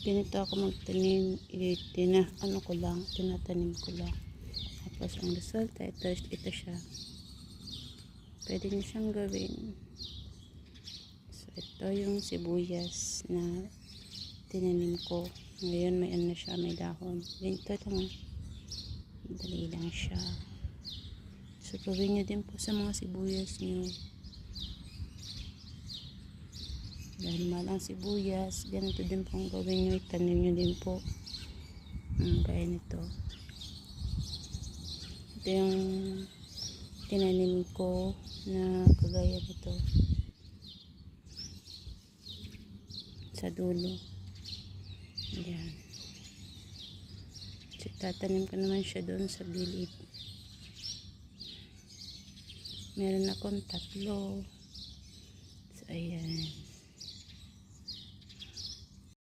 Ganito ako magtanim, tinatanim ko lang. Tapos ang resulta, ito siya. Pwede nyo siyang gawin. So, ito yung sibuyas na tinanim ko. Ngayon may ano na siya, may dahon. Ganito lang. Madali lang siya. So, gawin nyo din po sa mga sibuyas nyo. Dahil mahal ang sibuyas, ganito din po ang gawin nyo. Itanim nyo din po. Gaya nito. Ito yung tinanim ko na kagaya nito. Sa dulo. Ayan. So, tatanim ko naman siya doon sa gilid. Meron akong 3. So, ayan.